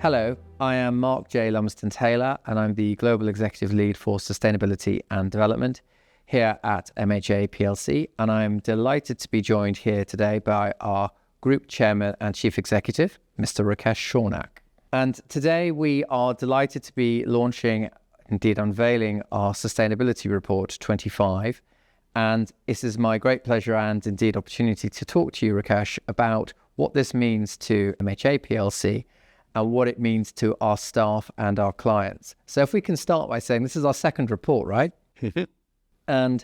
Hello, I am Mark J. Lumsdon Taylor, and I'm the Global Executive Lead for Sustainability and Development here at MHA PLC, and I'm delighted to be joined here today by our Group Chairman and Chief Executive, Mr. Rakesh Shaunak. And today we are delighted to be launching, indeed unveiling, our Sustainability Report 25. And it is my great pleasure and indeed opportunity to talk to you, Rakesh, about what this means to MHA PLC and what it means to our staff and our clients. So if we can start by saying this is our second report, right? And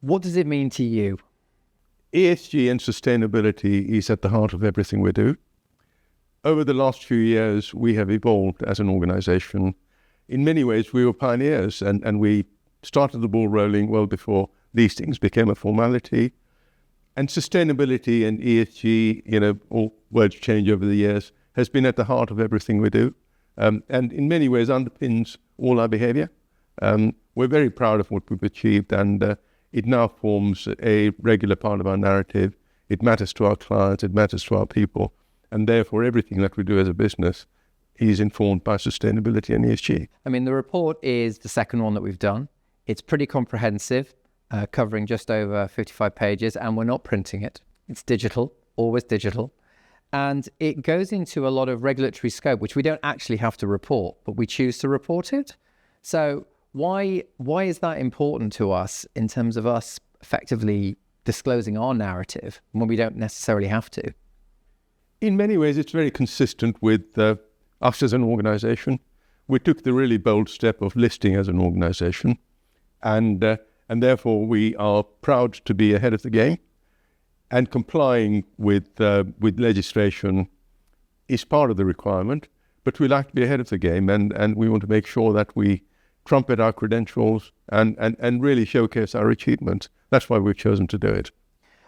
what does it mean to you? ESG and sustainability is at the heart of everything we do. Over the last few years, we have evolved as an organization. In many ways, we were pioneers and we started the ball rolling well before these things became a formality. And sustainability and ESG, all words change over the years, has been at the heart of everything we do, and in many ways underpins all our behavior. We're very proud of what we've achieved, and it now forms a regular part of our narrative. It matters to our clients, it matters to our people, and therefore everything that we do as a business is informed by sustainability and ESG. I mean, the report is the second one that we've done. It's pretty comprehensive, covering just over 55 pages, and we're not printing it. It's digital, always digital. And it goes into a lot of regulatory scope, which we don't actually have to report, but we choose to report it. So why is that important to us in terms of us effectively disclosing our narrative when we don't necessarily have to? In many ways, it's very consistent with us as an organization. We took the really bold step of listing as an organization, and therefore we are proud to be ahead of the game. And complying with legislation is part of the requirement, but we like to be ahead of the game, and we want to make sure that we trumpet our credentials and really showcase our achievements. That's why we've chosen to do it.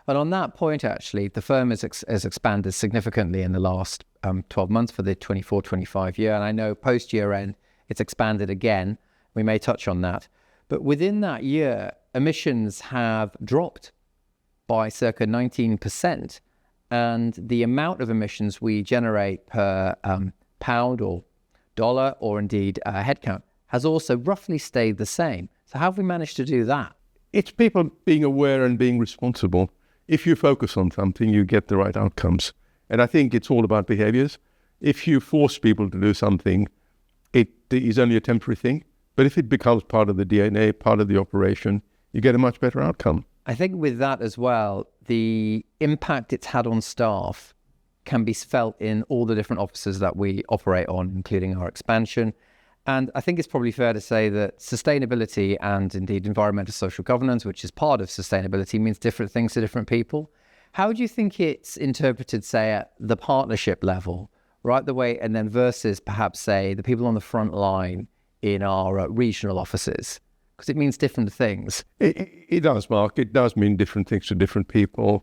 And on that point, actually, the firm has expanded significantly in the last 12 months for the 24-25 year, and I know post-year end, it's expanded again. We may touch on that. But within that year, emissions have dropped by circa 19%, and the amount of emissions we generate per pound or dollar or indeed headcount has also roughly stayed the same. So how have we managed to do that? It's people being aware and being responsible. If you focus on something, you get the right outcomes. And I think it's all about behaviors. If you force people to do something, it is only a temporary thing. But if it becomes part of the DNA, part of the operation, you get a much better outcome. I think with that as well, the impact it's had on staff can be felt in all the different offices that we operate on, including our expansion. And I think it's probably fair to say that sustainability and indeed environmental social governance, which is part of sustainability, means different things to different people. How do you think it's interpreted, say, at the partnership level, right the way, and then versus perhaps, say, the people on the front line in our regional offices? Because it means different things. It does, Mark. It does mean different things to different people.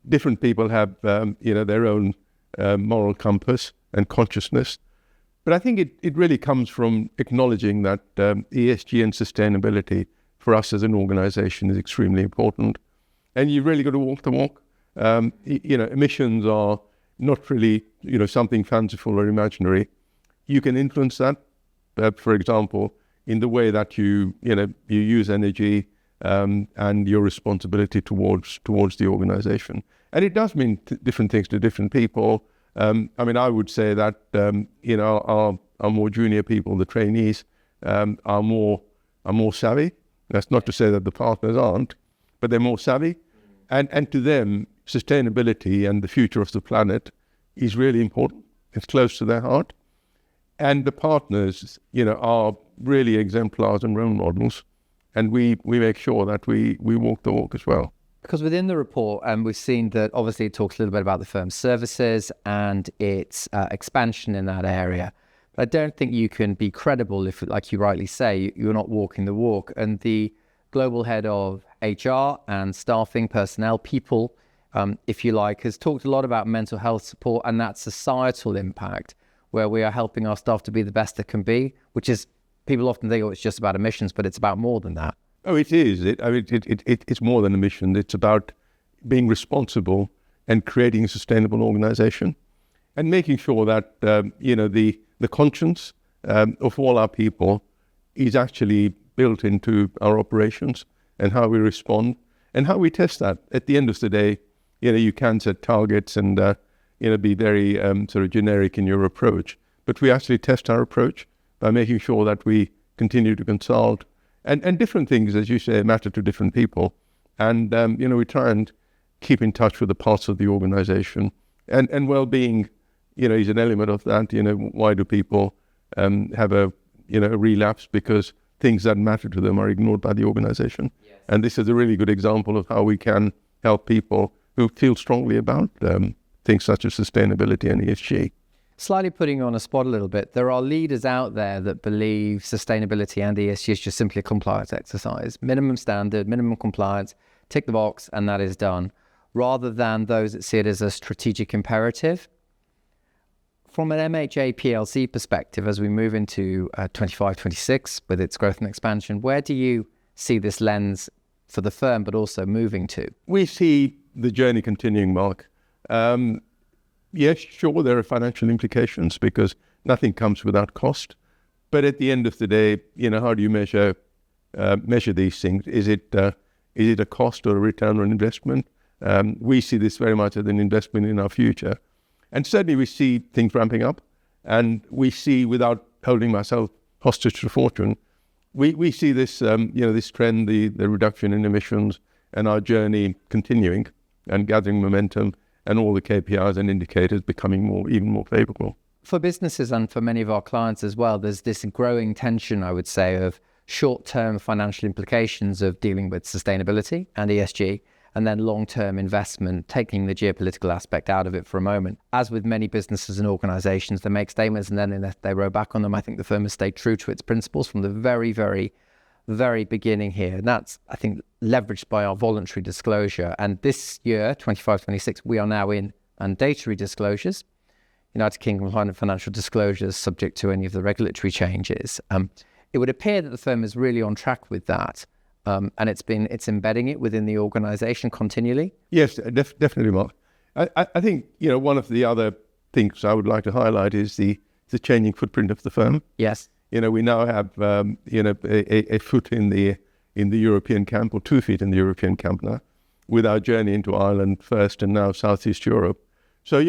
Different people have, their own moral compass and consciousness. But I think it really comes from acknowledging that ESG and sustainability for us as an organization is extremely important. And you've really got to walk the walk. Emissions are not really, something fanciful or imaginary. You can influence that. For example, in the way that you use energy and your responsibility towards the organization. And it does mean different things to different people. I would say that, our more junior people, the trainees, are more savvy. That's not to say that the partners aren't, but they're more savvy. And to them, sustainability and the future of the planet is really important. It's close to their heart. And the partners, are really exemplars and role models. And we make sure that we walk the walk as well. Because within the report, we've seen that obviously it talks a little bit about the firm's services and its expansion in that area. But I don't think you can be credible if, like you rightly say, you're not walking the walk. And the global head of HR and staffing, personnel, people, if you like, has talked a lot about mental health support and that societal impact, where we are helping our staff to be the best they can be, which is, people often think, it's just about emissions, but it's about more than that. Oh, it is. It's more than emissions. It's about being responsible and creating a sustainable organization. and making sure that the conscience of all our people is actually built into our operations and how we respond and how we test that. At the end of the day, you can set targets and be very sort of generic in your approach, but we actually test our approach by making sure that we continue to consult, and different things, as you say, matter to different people, and we try and keep in touch with the parts of the organization, and well-being is an element of that. Why do people have a relapse? Because things that matter to them are ignored by the organization. Yes. And this is a really good example of how we can help people who feel strongly about things such as sustainability and ESG. Slightly putting you on a spot a little bit, there are leaders out there that believe sustainability and ESG is just simply a compliance exercise. Minimum standard, minimum compliance, tick the box, and that is done, rather than those that see it as a strategic imperative. From an MHA PLC perspective, as we move into 25-26 with its growth and expansion, where do you see this lens for the firm, but also moving to? We see the journey continuing, Mark. Yes, sure, there are financial implications because nothing comes without cost. But at the end of the day, how do you measure these things? Is it a cost or a return on investment? We see this very much as an investment in our future. And certainly we see things ramping up, and we see, without holding myself hostage to fortune, we see this, this trend, the reduction in emissions, and our journey continuing and gathering momentum, and all the KPIs and indicators becoming even more favorable. For businesses and for many of our clients as well, there's this growing tension, I would say, of short-term financial implications of dealing with sustainability and ESG, and then long-term investment, taking the geopolitical aspect out of it for a moment. As with many businesses and organizations, they make statements and then they row back on them. I think the firm has stayed true to its principles from the very, very, very beginning here. And that's, I think, leveraged by our voluntary disclosure. And this year, 25-26, we are now in mandatory disclosures, United Kingdom compliant financial disclosures subject to any of the regulatory changes. It would appear that the firm is really on track with that. And it's embedding it within the organization continually. Yes, definitely, Mark. I think, one of the other things I would like to highlight is the changing footprint of the firm. Yes. We now have, a foot in the European camp, or 2 feet in the European camp now, with our journey into Ireland first and now Southeast Europe. So,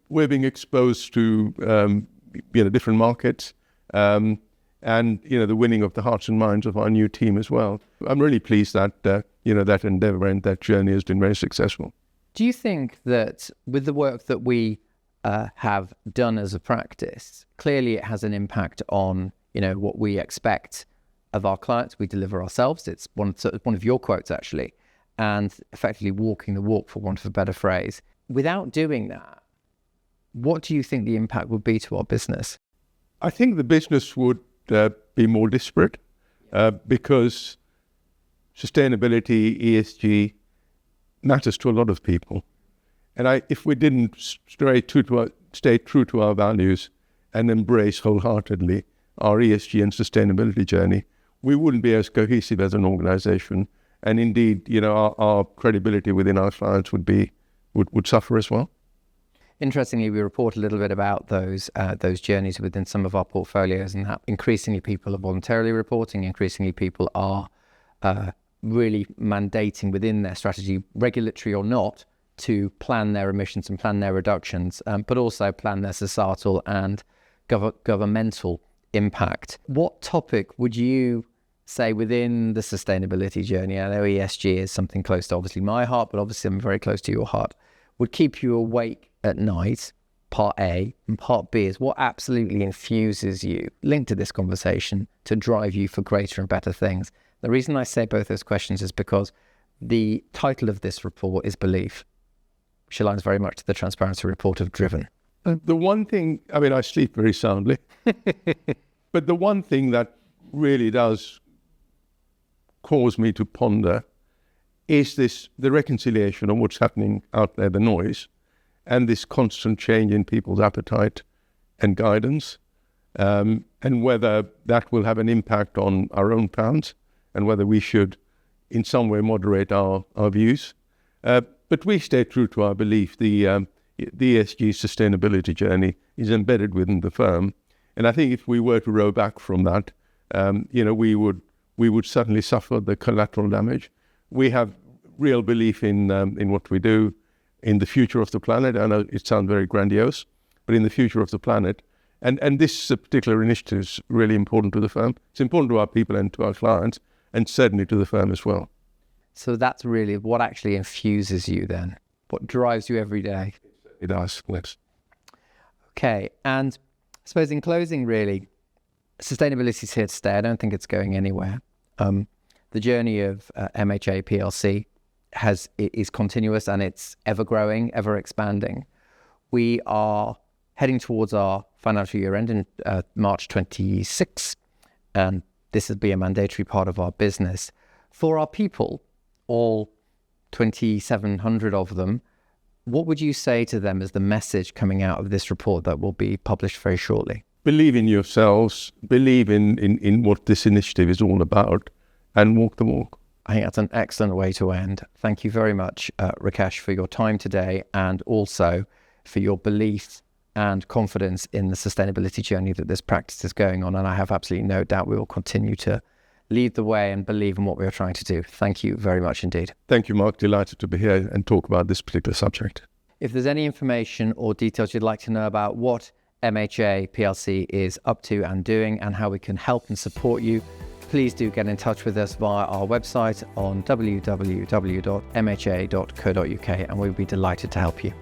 we're being exposed to, different markets, and, the winning of the hearts and minds of our new team as well. I'm really pleased that, that endeavor and that journey has been very successful. Do you think that with the work that we have done as a practice, clearly it has an impact on, what we expect of our clients, we deliver ourselves? It's one of your quotes, actually, and effectively walking the walk, for want of a better phrase. Without doing that, what do you think the impact would be to our business? I think the business would be more disparate because sustainability, ESG, matters to a lot of people. And if we didn't stay true to our values and embrace wholeheartedly our ESG and sustainability journey, we wouldn't be as cohesive as an organization. And indeed, our credibility within our clients would suffer as well. Interestingly, we report a little bit about those journeys within some of our portfolios, and how increasingly people are voluntarily reporting, increasingly people are really mandating within their strategy, regulatory or not, to plan their emissions and plan their reductions, but also plan their societal and governmental impact. What topic would you say within the sustainability journey, I know ESG is something close to obviously my heart, but obviously I'm very close to your heart, would keep you awake at night, part A, and part B is what absolutely infuses you, linked to this conversation, to drive you for greater and better things? The reason I say both those questions is because the title of this report is Belief, which aligns very much to the transparency report of Driven. The one thing, I sleep very soundly, but the one thing that really does cause me to ponder is the reconciliation of what's happening out there, the noise, and this constant change in people's appetite and guidance, and whether that will have an impact on our own plans and whether we should in some way moderate our views. But we stay true to our belief. The the ESG sustainability journey is embedded within the firm. And I think if we were to row back from that, we would certainly suffer the collateral damage. We have real belief in what we do, in the future of the planet. I know it sounds very grandiose, but in the future of the planet. And this particular initiative is really important to the firm. It's important to our people and to our clients, and certainly to the firm as well. So that's really what actually infuses you then, what drives you every day. It does, yes. Okay, and I suppose in closing, really, sustainability is here to stay. I don't think it's going anywhere. The journey of MHA PLC is continuous, and it's ever growing, ever expanding. We are heading towards our financial year end in March 26, and this will be a mandatory part of our business. For our people, all 2,700 of them, what would you say to them as the message coming out of this report that will be published very shortly? Believe in yourselves, believe in what this initiative is all about, and walk the walk. I think that's an excellent way to end. Thank you very much, Rakesh, for your time today, and also for your belief and confidence in the sustainability journey that this practice is going on. And I have absolutely no doubt we will continue to lead the way and believe in what we are trying to do. Thank you very much indeed. Thank you, Mark. Delighted to be here and talk about this particular subject. If there's any information or details you'd like to know about what MHA PLC is up to and doing and how we can help and support you, please do get in touch with us via our website on www.mha.co.uk, and we'll be delighted to help you.